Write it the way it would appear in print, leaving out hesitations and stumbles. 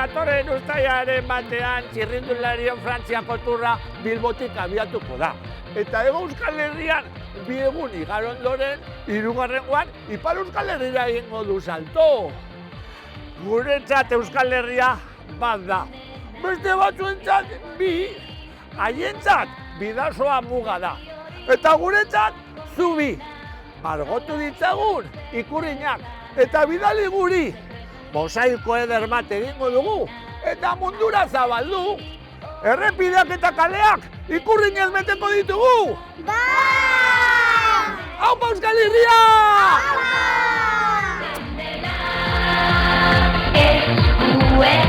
datorren uztailaren batean txirrindularien Frantziako turra Bilbotik abiatuko da. Eta Hego Euskal Herrian bi egun igaro ondoren, hirugarrengoan Ipar Euskal Herrira egingo du salto. Guretzat Euskal Herria bat da. Beste batzuentzat bi, haientzat bidasoa muga da. Eta guretzat zubi. Margotu ditzagun ikurriñak eta bidali guri. Mosaiko eder bat egingo dugu eta mundura zabaldu. Errepideak eta kaleak ikurriñez beteko ditugu. Bai! Aupa Euskal Herria! Eskue